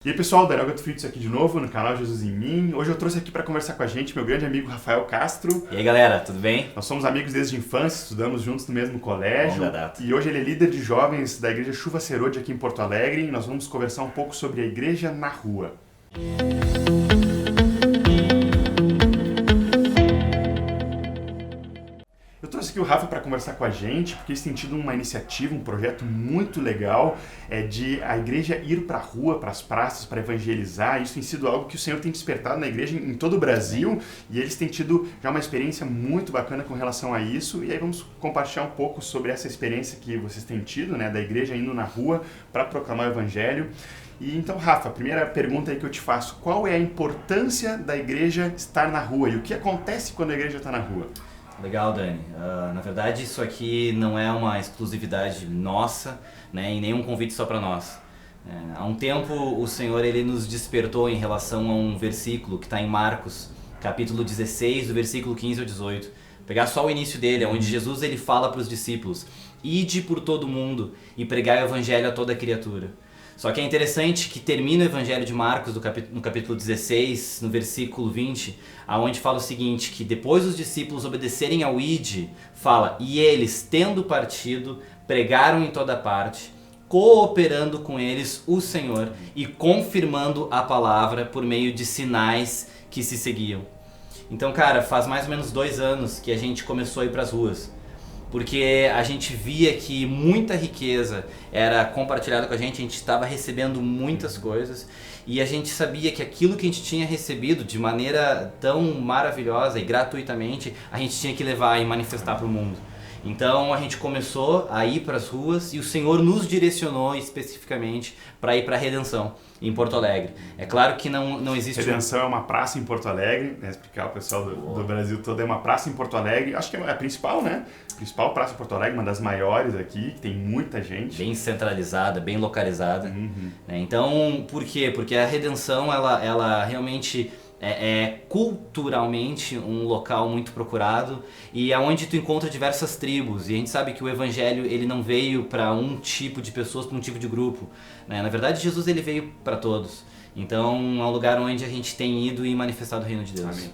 E aí pessoal, Daniel Gato Fritz aqui de novo no canal Jesus em Mim. Hoje eu trouxe aqui para conversar com a gente meu grande amigo Rafael Castro. E aí galera, tudo bem? Nós somos amigos desde a infância, estudamos juntos no mesmo colégio. Longa data. E hoje ele é líder de jovens da igreja Chuva Serode aqui em Porto Alegre. E nós vamos conversar um pouco sobre a igreja na rua. Eu trouxe aqui o Rafa para conversar com a gente, porque eles têm tido uma iniciativa, um projeto muito legal de a igreja ir para a rua, para as praças, para evangelizar. Isso tem sido algo que o Senhor tem despertado na igreja em todo o Brasil e eles têm tido já uma experiência muito bacana com relação a isso. E aí vamos compartilhar um pouco sobre essa experiência que vocês têm tido, né, da igreja indo na rua para proclamar o evangelho. E então, Rafa, a primeira pergunta aí que eu te faço, qual é a importância da igreja estar na rua e o que acontece quando a igreja está na rua? Legal, Dani. Na verdade, isso aqui não é uma exclusividade nossa, né, e nem um convite só para nós. Há um tempo, o Senhor ele nos despertou em relação a um versículo que está em Marcos, capítulo 16, do versículo 15 ao 18. Pegar só o início dele, onde Jesus ele fala para os discípulos: "Ide por todo mundo e pregai o evangelho a toda criatura." Só que é interessante que termina o Evangelho de Marcos no capítulo 16, no versículo 20, aonde fala o seguinte, que depois os discípulos obedecerem ao ide, fala: "E eles, tendo partido, pregaram em toda parte, cooperando com eles o Senhor e confirmando a palavra por meio de sinais que se seguiam." Então, cara, faz mais ou menos 2 anos que a gente começou a ir para as ruas. Porque a gente via que muita riqueza era compartilhada com a gente estava recebendo muitas coisas e a gente sabia que aquilo que a gente tinha recebido de maneira tão maravilhosa e gratuitamente, a gente tinha que levar e manifestar para o mundo. Então a gente começou a ir para as ruas e o Senhor nos direcionou especificamente para ir para a Redenção, em Porto Alegre. É claro que não existe... Redenção é uma praça em Porto Alegre, né? Explicar ao pessoal do Brasil todo, é uma praça em Porto Alegre, acho que é a principal, né? A principal praça em Porto Alegre, uma das maiores aqui, que tem muita gente. Bem centralizada, bem localizada. Uhum. Né? Então, por quê? Porque a Redenção, ela realmente... É culturalmente um local muito procurado e é onde tu encontra diversas tribos, e a gente sabe que o evangelho ele não veio para um tipo de pessoas, para um tipo de grupo, né? Na verdade Jesus ele veio para todos, então é um lugar onde a gente tem ido e manifestado o reino de Deus. Amém.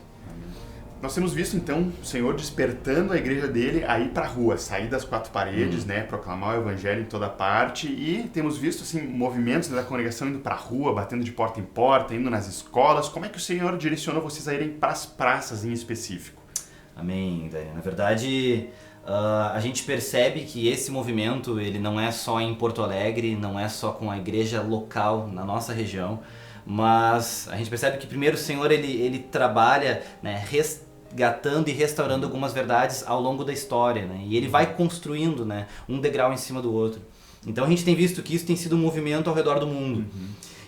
Nós temos visto então o Senhor despertando a igreja dele a ir para a rua, sair das 4 paredes, né, proclamar o evangelho em toda parte, e temos visto assim movimentos da congregação indo para a rua, batendo de porta em porta, indo nas escolas. Como é que o Senhor direcionou vocês a irem para as praças em específico? Amém, Dani. Na verdade, a gente percebe que esse movimento ele não é só em Porto Alegre, não é só com a igreja local na nossa região, mas a gente percebe que primeiro o Senhor ele trabalha, né, resgatando e restaurando algumas verdades ao longo da história, né, e ele vai construindo, né, um degrau em cima do outro. Então a gente tem visto que isso tem sido um movimento ao redor do mundo.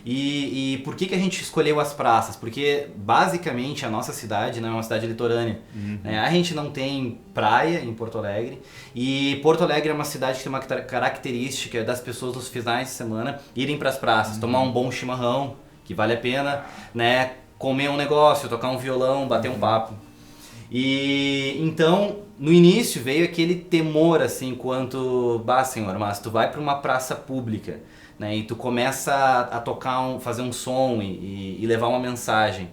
E por que a gente escolheu as praças? Porque basicamente a nossa cidade não é uma cidade litorânea. Né? A gente não tem praia em Porto Alegre, e Porto Alegre é uma cidade que tem uma característica das pessoas nos finais de semana irem para as praças, tomar um bom chimarrão, que vale a pena, né, comer um negócio, tocar um violão, bater um papo. E então, no início veio aquele temor assim, quanto, Senhor, mas tu vai para uma praça pública, né, e tu começa a tocar, fazer um som e levar uma mensagem.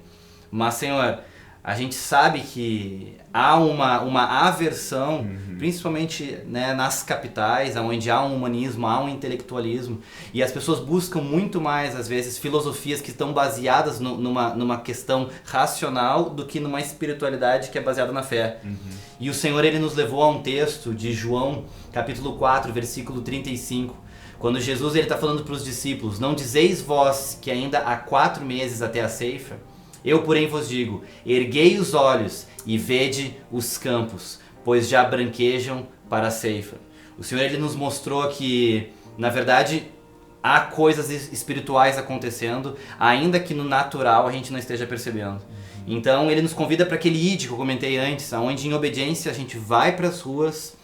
Mas, Senhor, a gente sabe que há uma aversão, principalmente, né, nas capitais, onde há um humanismo, há um intelectualismo, e as pessoas buscam muito mais, às vezes, filosofias que estão baseadas numa questão racional do que numa espiritualidade que é baseada na fé. E o Senhor ele nos levou a um texto de João, capítulo 4, versículo 35, quando Jesus está falando para os discípulos: "Não dizeis vós que ainda há 4 meses até a ceifa? Eu, porém, vos digo, erguei os olhos e vede os campos, pois já branquejam para a ceifa." O Senhor ele nos mostrou que, na verdade, há coisas espirituais acontecendo, ainda que no natural a gente não esteja percebendo. Então, ele nos convida para aquele ide que eu comentei antes, onde em obediência a gente vai para as ruas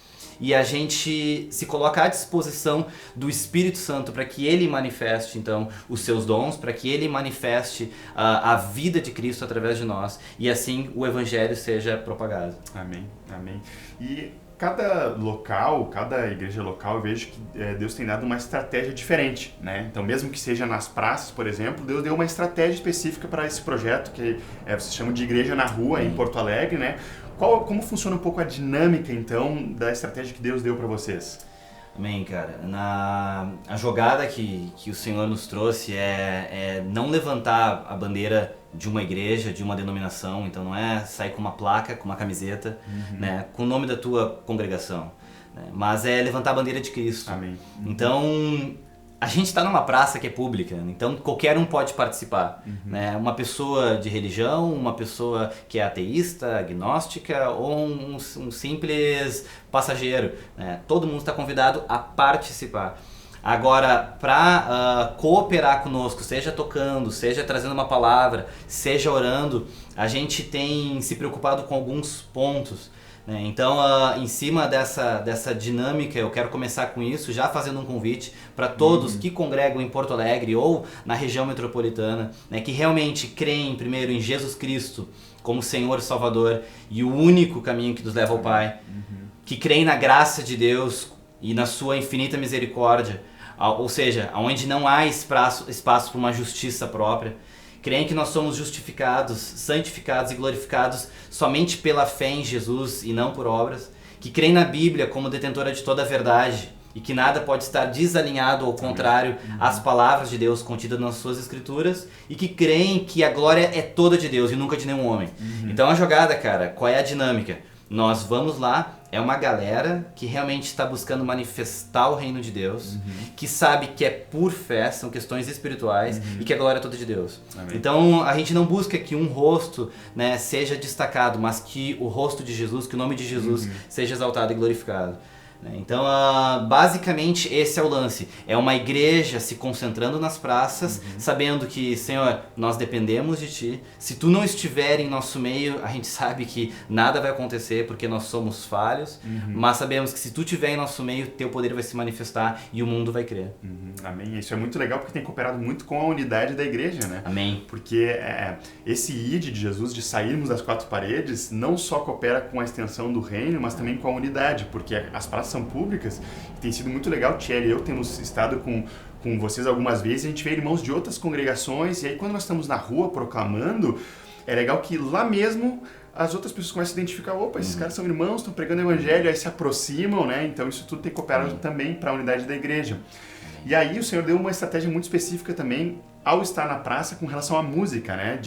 e a gente se coloca à disposição do Espírito Santo para que ele manifeste então os seus dons, para que ele manifeste a vida de Cristo através de nós, e assim o evangelho seja propagado. Amém, amém. E cada local, cada igreja local, eu vejo que Deus tem dado uma estratégia diferente, né? Então, mesmo que seja nas praças, por exemplo, Deus deu uma estratégia específica para esse projeto, que vocês chamam de Igreja na Rua, em Porto Alegre, né? Como funciona um pouco a dinâmica, então, da estratégia que Deus deu para vocês? Amém, cara. A jogada que o Senhor nos trouxe é não levantar a bandeira de uma igreja, de uma denominação. Então não é sair com uma placa, com uma camiseta, né, com o nome da tua congregação, né, mas é levantar a bandeira de Cristo. Amém. Então a gente está numa praça que é pública, então qualquer um pode participar, né? Uma pessoa de religião, uma pessoa que é ateísta, agnóstica ou um simples passageiro, né? Todo mundo está convidado a participar. Agora, para cooperar conosco, seja tocando, seja trazendo uma palavra, seja orando, a gente tem se preocupado com alguns pontos. Então, em cima dessa dinâmica, eu quero começar com isso, já fazendo um convite para todos que congregam em Porto Alegre ou na região metropolitana, né, que realmente creem primeiro em Jesus Cristo como Senhor e Salvador e o único caminho que nos leva ao Pai, que creem na graça de Deus e na sua infinita misericórdia, ou seja, onde não há espaço para uma justiça própria. Creem que nós somos justificados, santificados e glorificados somente pela fé em Jesus e não por obras. Que creem na Bíblia como detentora de toda a verdade e que nada pode estar desalinhado ou contrário às palavras de Deus contidas nas suas escrituras. E que creem que a glória é toda de Deus e nunca de nenhum homem. Então a jogada, cara, qual é a dinâmica? Nós vamos lá, é uma galera que realmente está buscando manifestar o reino de Deus, que sabe que é por fé, são questões espirituais e que a glória é toda de Deus. Amém. Então a gente não busca que um rosto, né, seja destacado, mas que o rosto de Jesus, que o nome de Jesus seja exaltado e glorificado. Então, basicamente esse é o lance, é uma igreja se concentrando nas praças, sabendo que, Senhor, nós dependemos de Ti, se Tu não estiver em nosso meio, a gente sabe que nada vai acontecer porque nós somos falhos, mas sabemos que se Tu estiver em nosso meio, Teu poder vai se manifestar e o mundo vai crer. Amém, isso é muito legal porque tem cooperado muito com a unidade da igreja, né? Amém. Porque esse ide de Jesus, de sairmos das quatro paredes, não só coopera com a extensão do reino, mas também com a unidade, porque as praças são públicas, e tem sido muito legal. Thierry e eu temos estado com vocês algumas vezes, a gente vê irmãos de outras congregações, e aí quando nós estamos na rua proclamando, é legal que lá mesmo as outras pessoas começam a identificar, opa, esses caras são irmãos, estão pregando o evangelho, aí se aproximam, né? Então isso tudo tem cooperado também para a unidade da igreja. E aí o Senhor deu uma estratégia muito específica também ao estar na praça com relação à música, né?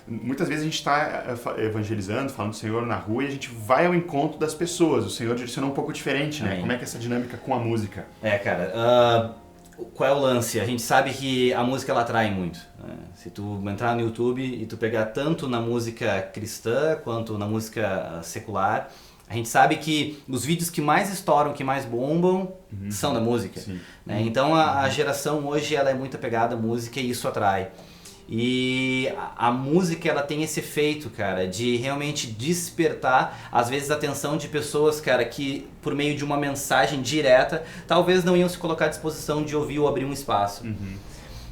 Muitas vezes a gente está evangelizando, falando do Senhor na rua e a gente vai ao encontro das pessoas. O Senhor direcionou um pouco diferente, né? Como é que é essa dinâmica com a música? Cara, qual é o lance? A gente sabe que a música ela atrai muito, né? Se tu entrar no YouTube e tu pegar tanto na música cristã quanto na música secular, a gente sabe que os vídeos que mais estouram, que mais bombam, são da música, né? Então a geração hoje ela é muito apegada à música e isso atrai. E a música ela tem esse efeito, cara, de realmente despertar às vezes a atenção de pessoas, cara, que por meio de uma mensagem direta talvez não iam se colocar à disposição de ouvir ou abrir um espaço.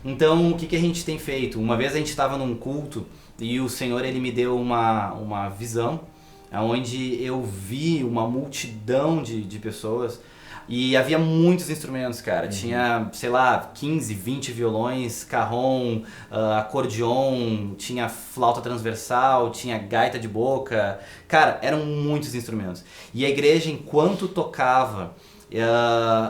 Então o que a gente tem feito? Uma vez a gente estava num culto e o Senhor ele me deu uma visão onde eu vi uma multidão de pessoas e havia muitos instrumentos, cara. Tinha, sei lá, 15, 20 violões, carrom, acordeon, tinha flauta transversal, tinha gaita de boca. Cara, eram muitos instrumentos. E a igreja, enquanto tocava,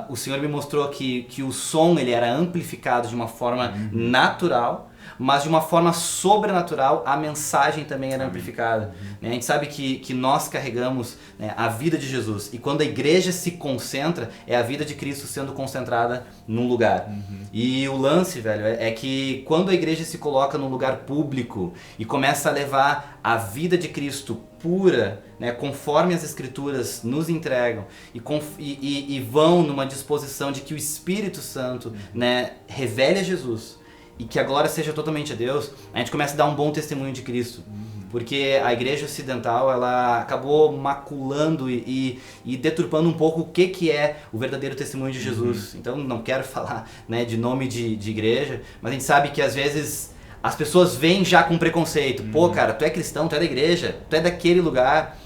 o Senhor me mostrou que o som ele era amplificado de uma forma natural, mas de uma forma sobrenatural a mensagem também era amplificada. A gente sabe que nós carregamos, né, a vida de Jesus, e quando a igreja se concentra, é a vida de Cristo sendo concentrada num lugar. E o lance, velho, é que quando a igreja se coloca num lugar público e começa a levar a vida de Cristo pura, né, conforme as Escrituras nos entregam, e vão numa disposição de que o Espírito Santo, né, revele a Jesus, e que a glória seja totalmente a Deus, a gente começa a dar um bom testemunho de Cristo. Porque a igreja ocidental ela acabou maculando e deturpando um pouco o que é o verdadeiro testemunho de Jesus. Então não quero falar, né, de nome de igreja, mas a gente sabe que às vezes as pessoas vêm já com preconceito. Pô, cara, tu é cristão, tu é da igreja, tu é daquele lugar.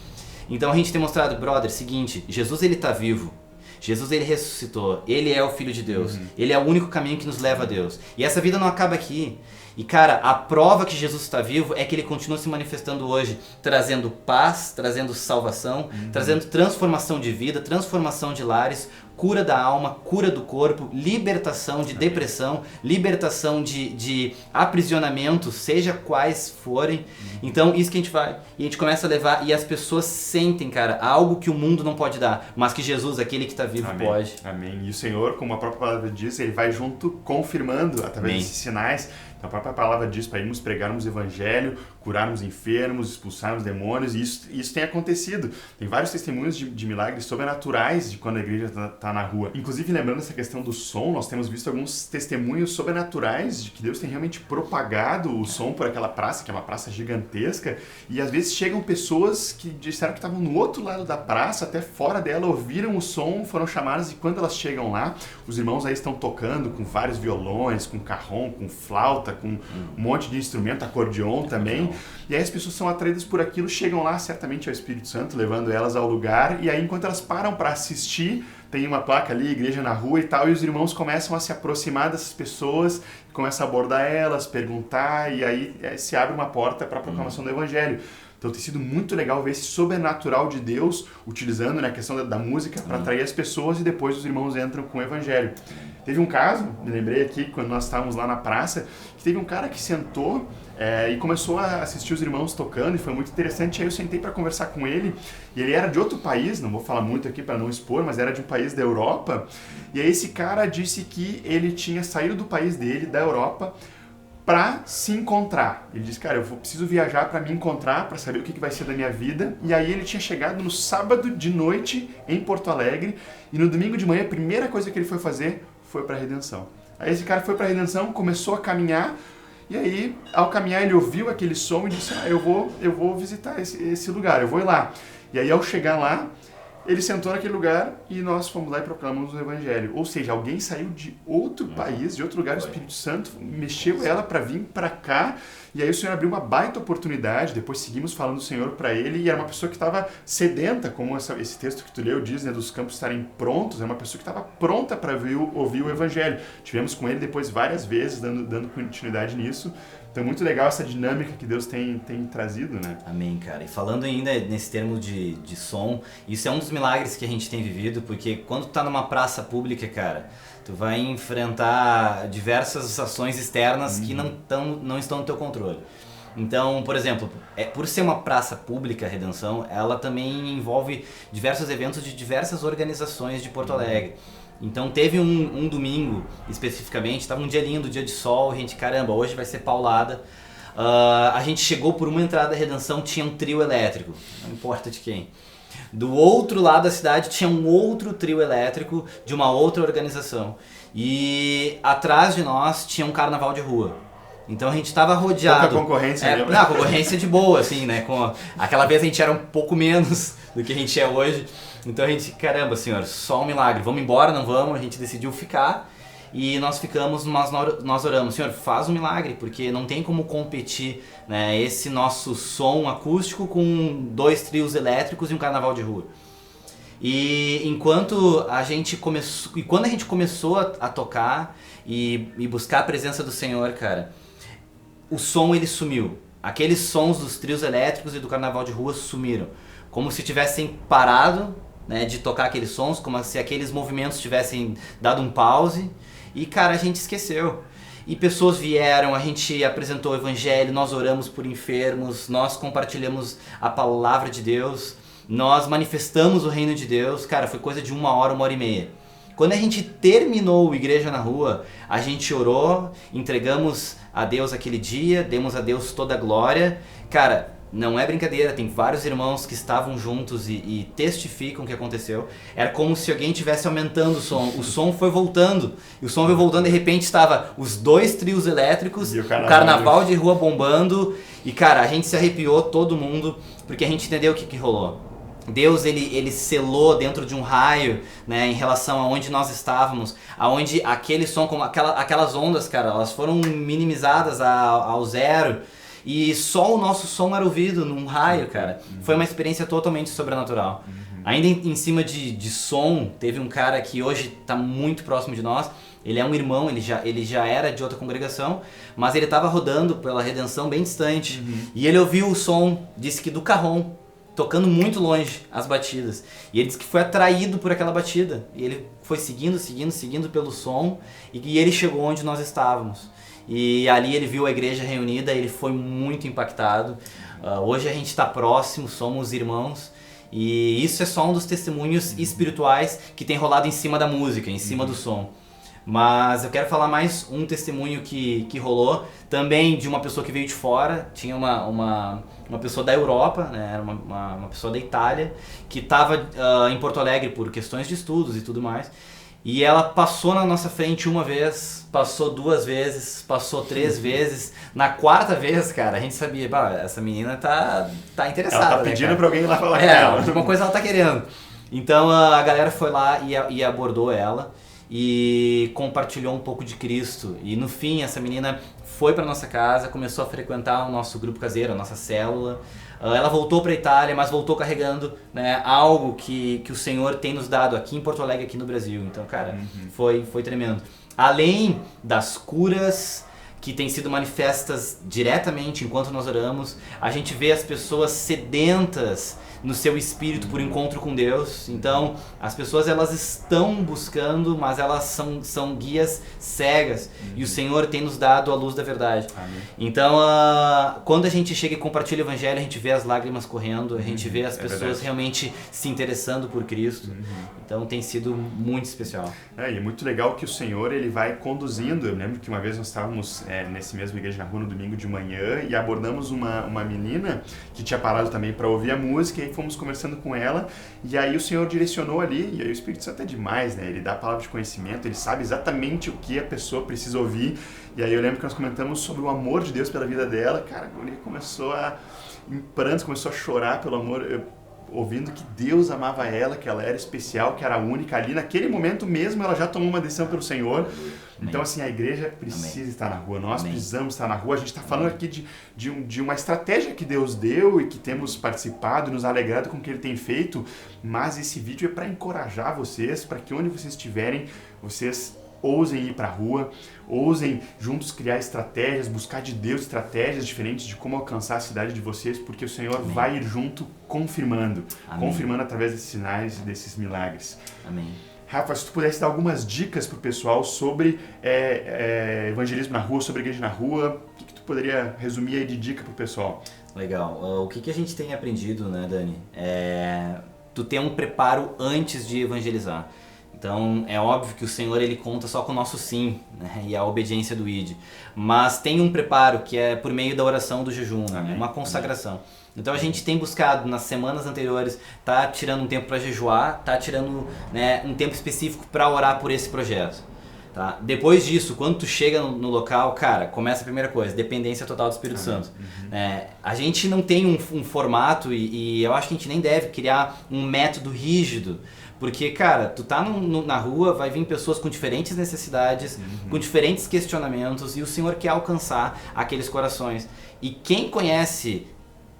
Então a gente tem mostrado, brother, seguinte, Jesus ele tá vivo. Jesus ele ressuscitou, ele é o Filho de Deus, ele é o único caminho que nos leva a Deus. E essa vida não acaba aqui. E cara, a prova que Jesus está vivo é que ele continua se manifestando hoje, trazendo paz, trazendo salvação, trazendo transformação de vida, transformação de lares, cura da alma, cura do corpo, libertação de depressão, libertação de aprisionamento, seja quais forem. Então isso que a gente vai, e a gente começa a levar, e as pessoas sentem, cara, algo que o mundo não pode dar, mas que Jesus, aquele que está vivo, Amém. pode. Amém. E o Senhor, como a própria palavra diz, ele vai junto confirmando através desses sinais. Então, a própria palavra diz para irmos pregarmos o evangelho, curarmos enfermos, expulsarmos demônios, e isso tem acontecido. Tem vários testemunhos de milagres sobrenaturais de quando a igreja está na rua. Inclusive, lembrando essa questão do som, nós temos visto alguns testemunhos sobrenaturais de que Deus tem realmente propagado o som por aquela praça, que é uma praça gigantesca, e às vezes chegam pessoas que disseram que estavam no outro lado da praça, até fora dela, ouviram o som, foram chamadas, e quando elas chegam lá, os irmãos aí estão tocando com vários violões, com carrom, com flauta, com um monte de instrumento, acordeon também, e aí as pessoas são atraídas por aquilo, chegam lá certamente ao Espírito Santo, levando elas ao lugar, e aí enquanto elas param para assistir, tem uma placa ali, igreja na rua e tal, e os irmãos começam a se aproximar dessas pessoas, começam a abordar elas, perguntar, e aí se abre uma porta para a proclamação do Evangelho. Então tem sido muito legal ver esse sobrenatural de Deus utilizando, né, a questão da música para atrair as pessoas, e depois os irmãos entram com o Evangelho. Teve um caso, me lembrei aqui, quando nós estávamos lá na praça, que teve um cara que sentou e começou a assistir os irmãos tocando, e foi muito interessante. Aí eu sentei para conversar com ele, e ele era de outro país, não vou falar muito aqui para não expor, mas era de um país da Europa, e aí esse cara disse que ele tinha saído do país dele, da Europa, para se encontrar. Ele disse, cara, preciso viajar para me encontrar, para saber o que vai ser da minha vida. E aí ele tinha chegado no sábado de noite em Porto Alegre, e no domingo de manhã a primeira coisa que ele foi fazer foi para a Redenção. Aí esse cara foi para a Redenção, começou a caminhar, e aí ao caminhar ele ouviu aquele som e disse, eu vou visitar esse lugar, eu vou ir lá. E aí ao chegar lá, ele sentou naquele lugar e nós fomos lá e proclamamos o Evangelho. Ou seja, alguém saiu de outro país, de outro lugar, o Espírito Santo mexeu ela para vir para cá, e aí o Senhor abriu uma baita oportunidade. Depois seguimos falando do Senhor para ele, e era uma pessoa que estava sedenta, como esse texto que tu leu diz, né, dos campos estarem prontos, era uma pessoa que estava pronta para ouvir o Evangelho. Tivemos com ele depois várias vezes, dando continuidade nisso. Então é muito legal essa dinâmica que Deus tem trazido, né? Amém, cara. E falando ainda nesse termo de som, isso é um dos milagres que a gente tem vivido, porque quando tu tá numa praça pública, cara, tu vai enfrentar diversas ações externas que não estão no teu controle. Então, por exemplo, por ser uma praça pública, a Redenção, ela também envolve diversos eventos de diversas organizações de Porto Alegre. Então teve um domingo, especificamente, estava um dia lindo, dia de sol, a gente, caramba, hoje vai ser paulada. A gente chegou por uma entrada da Redenção, tinha um trio elétrico, não importa de quem. Do outro lado da cidade tinha um outro trio elétrico de uma outra organização. E atrás de nós tinha um carnaval de rua. Então a gente estava rodeado. Pouca concorrência, né? Não, concorrência de boa, assim, né? Aquela vez a gente era um pouco menos do que a gente é hoje. Então a gente, caramba, Senhor, só um milagre. Vamos embora, não vamos? A gente decidiu ficar e nós ficamos, mas nós oramos. Senhor, faz um milagre, porque não tem como competir, né, esse nosso som acústico com 2 trios elétricos e um carnaval de rua. E enquanto a gente começou, e quando a gente começou a tocar e buscar a presença do Senhor, cara, o som ele sumiu. Aqueles sons dos trios elétricos e do carnaval de rua sumiram. Como se tivessem parado, né, de tocar aqueles sons, como se aqueles movimentos tivessem dado um pause. E, cara, a gente esqueceu. E pessoas vieram, a gente apresentou o Evangelho, nós oramos por enfermos, nós compartilhamos a palavra de Deus, nós manifestamos o reino de Deus. Cara, foi coisa de 1 hora, 1h30. Quando a gente terminou o Igreja na Rua, a gente orou, entregamos a Deus aquele dia, demos a Deus toda a glória. Cara, não é brincadeira, tem vários irmãos que estavam juntos e testificam o que aconteceu. Era como se alguém estivesse aumentando o som foi voltando. E o som veio voltando, de repente estava os 2 trios elétricos, o carnaval de rua bombando. E cara, a gente se arrepiou, todo mundo, porque a gente entendeu o que rolou. Deus ele selou dentro de um raio, né, em relação a onde nós estávamos, aonde aquele som, como aquelas ondas, cara, elas foram minimizadas ao zero. e só o nosso som era ouvido num raio, cara. Foi uma experiência totalmente sobrenatural. Ainda em cima de som, teve um cara que hoje está muito próximo de nós. Ele é um irmão, ele já era de outra congregação, mas ele estava rodando pela Redenção bem distante. E ele ouviu o som, disse que do carrom, tocando muito longe as batidas. E ele disse que foi atraído por aquela batida. E ele foi seguindo pelo som, e ele chegou onde nós estávamos. E ali ele viu a igreja reunida, ele foi muito impactado. Hoje a gente está próximo, somos irmãos. E isso é só um dos testemunhos espirituais que tem rolado em cima da música, em cima do som. Mas eu quero falar mais um testemunho que rolou, também de uma pessoa que veio de fora. Tinha uma pessoa da Europa, né, era uma pessoa da Itália, que estava em Porto Alegre por questões de estudos e tudo mais. E ela passou na nossa frente uma vez, passou 2 vezes, passou 3 vezes. Na 4ª vez, cara, a gente sabia, essa menina tá interessada. Ela tá pedindo, né, pra alguém ir lá falar com ela. ela. Alguma coisa ela tá querendo. Então a galera foi lá e abordou ela e compartilhou um pouco de Cristo. E no fim, essa menina foi para nossa casa, começou a frequentar o nosso grupo caseiro, a nossa célula. Ela voltou para a Itália, mas voltou carregando, né, algo que o Senhor tem nos dado aqui em Porto Alegre, aqui no Brasil. Então, cara, foi tremendo. Além das curas que têm sido manifestas diretamente enquanto nós oramos, a gente vê as pessoas sedentas no seu espírito por encontro com Deus. Então, as pessoas elas estão buscando, mas elas são guias cegas. E o Senhor tem nos dado a luz da verdade. Amém. Então, quando a gente chega e compartilha o Evangelho, a gente vê as lágrimas correndo, a gente vê as pessoas realmente se interessando por Cristo. Então, tem sido muito especial. E é muito legal que o Senhor ele vai conduzindo. Eu lembro que uma vez nós estávamos nesse mesmo Igreja na Rua no domingo de manhã e abordamos uma menina que tinha parado também para ouvir a música, e aí fomos conversando com ela, e aí o Senhor direcionou ali, e aí o Espírito Santo é demais, né? Ele dá a palavra de conhecimento, ele sabe exatamente o que a pessoa precisa ouvir. E aí eu lembro que nós comentamos sobre o amor de Deus pela vida dela. Cara, a mulher começou em prantos, começou a chorar pelo amor, ouvindo que Deus amava ela, que ela era especial, que era única. Ali naquele momento mesmo ela já tomou uma decisão pelo Senhor. Então, assim, a igreja precisa estar na rua, nós precisamos estar na rua. A gente está falando aqui de uma estratégia que Deus deu e que temos participado e nos alegrado com o que Ele tem feito, mas esse vídeo é para encorajar vocês, para que onde vocês estiverem, vocês ousem ir para a rua, ousem juntos criar estratégias, buscar de Deus estratégias diferentes de como alcançar a cidade de vocês, porque o Senhor vai ir junto confirmando através desses sinais e desses milagres. Amém. Rafa, se tu pudesse dar algumas dicas para o pessoal sobre evangelismo na rua, sobre igreja na rua, o que tu poderia resumir aí de dica para o pessoal? Legal. O que a gente tem aprendido, né, Dani? Tu ter um preparo antes de evangelizar. Então, é óbvio que o Senhor ele conta só com o nosso sim, né, e a obediência do ID. Mas tem um preparo que é por meio da oração do jejum, né, uma consagração. Então a gente tem buscado nas semanas anteriores, tá tirando um tempo para jejuar, tá tirando, né, um tempo específico para orar por esse projeto. Tá? Depois disso, quando tu chega no local, cara, começa a primeira coisa, dependência total do Espírito Santo. A gente não tem um formato e eu acho que a gente nem deve criar um método rígido. Porque, cara, tu tá na rua, vai vir pessoas com diferentes necessidades, com diferentes questionamentos, e o Senhor quer alcançar aqueles corações. E quem conhece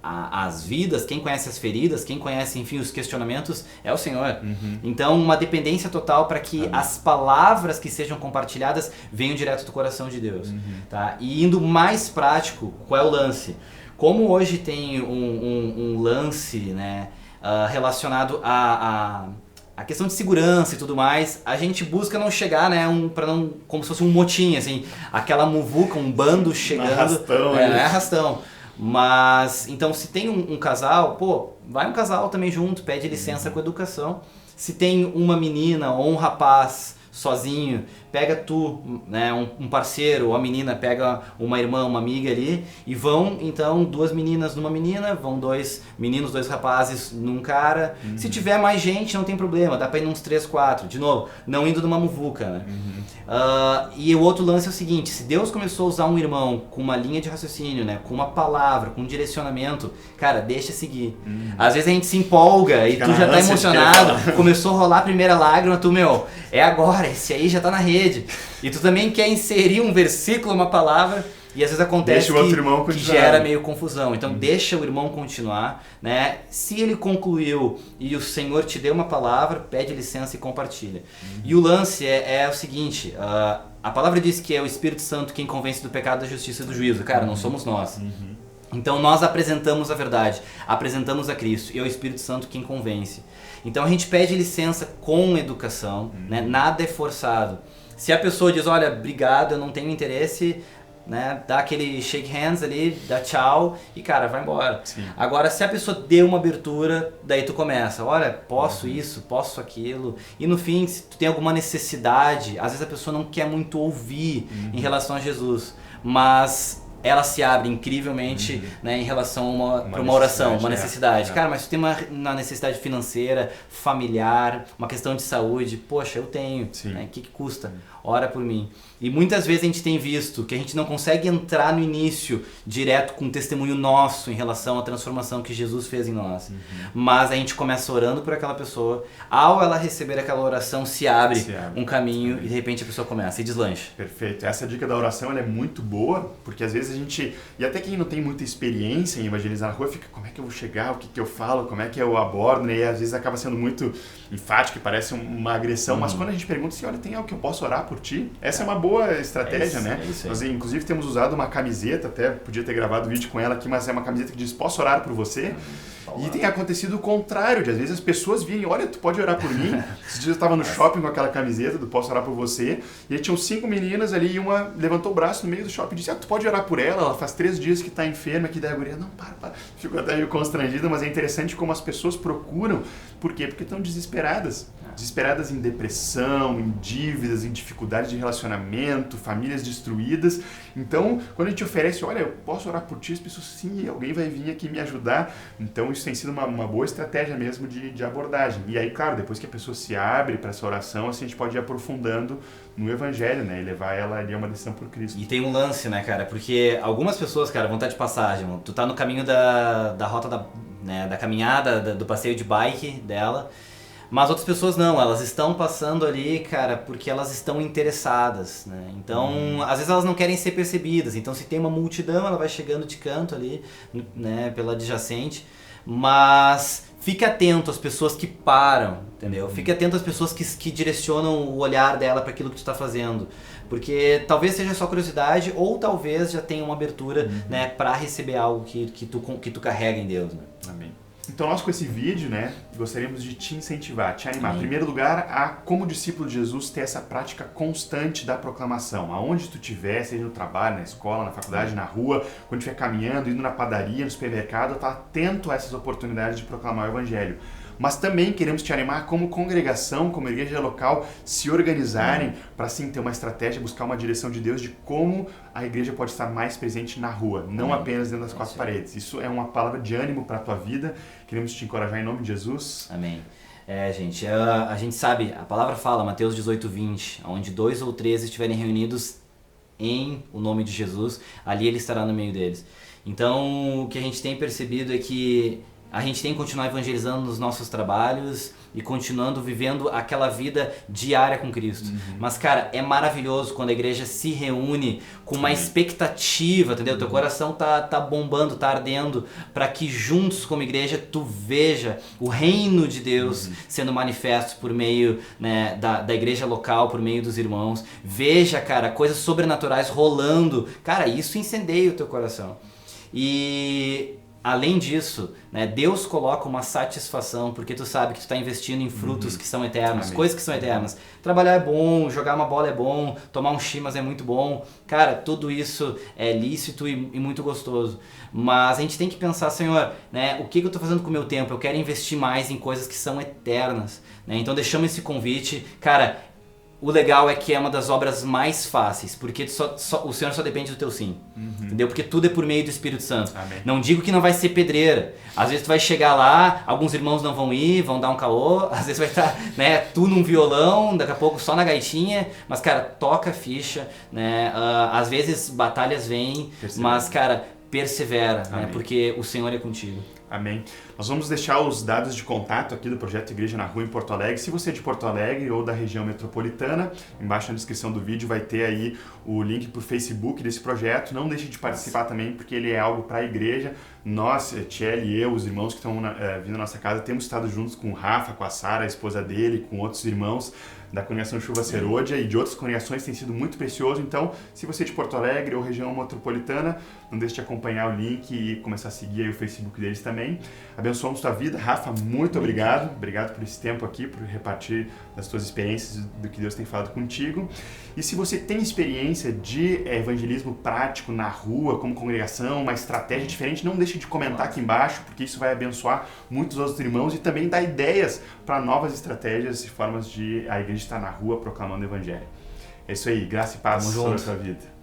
as vidas, quem conhece as feridas, quem conhece, enfim, os questionamentos, é o Senhor. Então, uma dependência total para que as palavras que sejam compartilhadas venham direto do coração de Deus. Tá? E indo mais prático, qual é o lance? Como hoje tem um lance, né, relacionado a questão de segurança e tudo mais, a gente busca não chegar, né, como se fosse um motim, assim, aquela muvuca, um bando chegando. Arrastão, arrastão. Mas, então, se tem um casal, vai um casal também junto, pede licença com educação. Se tem uma menina ou um rapaz sozinho, pega tu, né, um parceiro, ou a menina pega uma irmã, uma amiga ali, e vão, então, 2 meninas numa menina, vão 2 meninos, 2 rapazes num cara. Se tiver mais gente, não tem problema, dá pra ir uns 3, 4, de novo, não indo numa muvuca, né? E o outro lance é o seguinte, se Deus começou a usar um irmão com uma linha de raciocínio, né, com uma palavra, com um direcionamento, cara, deixa seguir. Às vezes a gente se empolga e tu já tá emocionado, começou a rolar a primeira lágrima, tu, é agora, esse aí já tá na rede. E tu também quer inserir um versículo, uma palavra, E às vezes acontece deixa o outro irmão que continuar. gera meio confusão. Então deixa o irmão continuar, né? Se ele concluiu e o Senhor te deu uma palavra, pede licença e compartilha. E o lance é o seguinte, a palavra diz que é o Espírito Santo quem convence do pecado, da justiça e do juízo. Cara, não somos nós. Então nós apresentamos a verdade, apresentamos a Cristo e é o Espírito Santo quem convence. Então a gente pede licença com educação, né? Nada é forçado. Se a pessoa diz, olha, obrigado, eu não tenho interesse, né? Dá aquele shake hands ali, dá tchau e cara, vai embora. Sim. Agora se a pessoa deu uma abertura, daí tu começa, olha, posso isso, posso aquilo. E no fim, se tu tem alguma necessidade, às vezes a pessoa não quer muito ouvir em relação a Jesus, mas ela se abre incrivelmente, né, em relação para uma oração, uma necessidade. Cara, mas tu tem uma necessidade financeira, familiar, uma questão de saúde, poxa, eu tenho, né? O que custa? Ora por mim. E muitas vezes a gente tem visto que a gente não consegue entrar no início direto com um testemunho nosso em relação à transformação que Jesus fez em nós. Mas a gente começa orando por aquela pessoa, ao ela receber aquela oração se abre um caminho e de repente a pessoa começa e deslancha. Perfeito. Essa dica da oração ela é muito boa, porque às vezes a gente, e até quem não tem muita experiência em evangelizar na rua, fica, como é que eu vou chegar, o que eu falo, como é que eu abordo, né? E às vezes acaba sendo muito enfático e parece uma agressão, mas quando a gente pergunta assim, olha, tem algo que eu posso orar por ti? Essa é uma boa estratégia, né? Nós, inclusive, temos usado uma camiseta, até podia ter gravado vídeo com ela aqui, mas é uma camiseta que diz, posso orar por você? E tem acontecido o contrário, de às vezes as pessoas virem, olha, tu pode orar por mim? Esses dias eu estava no shopping com aquela camiseta do Posso Orar por Você, e aí tinham 5 meninas ali, e uma levantou o braço no meio do shopping e disse, tu pode orar por ela faz 3 dias que está enferma, que daí a guria, não, para. Ficou até meio constrangida, mas é interessante como as pessoas procuram, por quê? Porque estão desesperadas em depressão, em dívidas, em dificuldades de relacionamento, famílias destruídas. Então, quando a gente oferece, olha, eu posso orar por ti, as pessoas, sim, alguém vai vir aqui me ajudar. Então, isso tem sido uma boa estratégia mesmo de abordagem. E aí, claro, depois que a pessoa se abre para essa oração, assim, a gente pode ir aprofundando no Evangelho, né? E levar ela ali a uma decisão por Cristo. E tem um lance, né, cara? Porque algumas pessoas, cara, vão estar de passagem. Tu tá no caminho da rota da caminhada, do passeio de bike dela. Mas outras pessoas não, elas estão passando ali, cara, porque elas estão interessadas, né? Então, às vezes elas não querem ser percebidas. Então, se tem uma multidão, ela vai chegando de canto ali, né, pela adjacente. Mas fique atento às pessoas que param, entendeu? Fique atento às pessoas que direcionam o olhar dela para aquilo que tu está fazendo. Porque talvez seja só curiosidade ou talvez já tenha uma abertura, né, para receber algo que tu carrega em Deus, né? Amém. Então nós com esse vídeo, né, gostaríamos de te incentivar, te animar. Em primeiro lugar, a como discípulo de Jesus ter essa prática constante da proclamação. Aonde tu estiver, seja no trabalho, na escola, na faculdade, na rua, quando estiver caminhando, indo na padaria, no supermercado, tá atento a essas oportunidades de proclamar o Evangelho. Mas também queremos te animar como congregação, como igreja local, se organizarem para sim ter uma estratégia, buscar uma direção de Deus de como a igreja pode estar mais presente na rua, não apenas dentro das 4 paredes. Isso é uma palavra de ânimo para a tua vida. Queremos te encorajar em nome de Jesus. Amém. Gente, a gente sabe, a palavra fala, Mateus 18:20, onde 2 ou 3 estiverem reunidos em o nome de Jesus, ali ele estará no meio deles. Então, o que a gente tem percebido é que a gente tem que continuar evangelizando nos nossos trabalhos e continuando vivendo aquela vida diária com Cristo. Mas, cara, é maravilhoso quando a igreja se reúne com uma expectativa, entendeu? Teu coração tá bombando, tá ardendo, para que juntos como igreja tu veja o reino de Deus sendo manifesto por meio, né, da igreja local, por meio dos irmãos. Veja, cara, coisas sobrenaturais rolando. Cara, isso incendeia o teu coração. E além disso, né, Deus coloca uma satisfação, porque tu sabe que tu está investindo em frutos que são eternos, coisas que são eternas. Trabalhar é bom, jogar uma bola é bom, tomar um chimas é muito bom. Cara, tudo isso é lícito e muito gostoso. Mas a gente tem que pensar, Senhor, né, o que eu estou fazendo com o meu tempo? Eu quero investir mais em coisas que são eternas, né? Então deixamos esse convite. Cara, o legal é que é uma das obras mais fáceis, porque o Senhor só depende do teu sim, entendeu? Porque tudo é por meio do Espírito Santo. Amém. Não digo que não vai ser pedreira. Às vezes tu vai chegar lá, alguns irmãos não vão ir, vão dar um calor, às vezes vai estar, né, tu num violão, daqui a pouco só na gaitinha, mas, cara, toca a ficha, né? Às vezes batalhas vêm, mas, cara, persevera, né? Amém. Porque o Senhor é contigo. Amém. Nós vamos deixar os dados de contato aqui do Projeto Igreja na Rua em Porto Alegre. Se você é de Porto Alegre ou da região metropolitana, embaixo na descrição do vídeo vai ter aí o link para o Facebook desse projeto. Não deixe de participar também, porque ele é algo para a igreja. Nós, Tchelle e eu, os irmãos que estão vindo à nossa casa, temos estado juntos com o Rafa, com a Sara, a esposa dele, com outros irmãos da congregação Chuva Serôdia e de outras congregações, tem sido muito precioso. Então, se você é de Porto Alegre ou região metropolitana, não deixe de acompanhar o link e começar a seguir aí o Facebook deles também. Abençoamos tua vida. Rafa, muito obrigado. Obrigado por esse tempo aqui, por repartir das tuas experiências, do que Deus tem falado contigo. E se você tem experiência de evangelismo prático na rua, como congregação, uma estratégia diferente, não deixe de comentar aqui embaixo, porque isso vai abençoar muitos outros irmãos e também dar ideias para novas estratégias e formas de a igreja estar na rua proclamando o evangelho. É isso aí, graça e paz sobre a tua vida.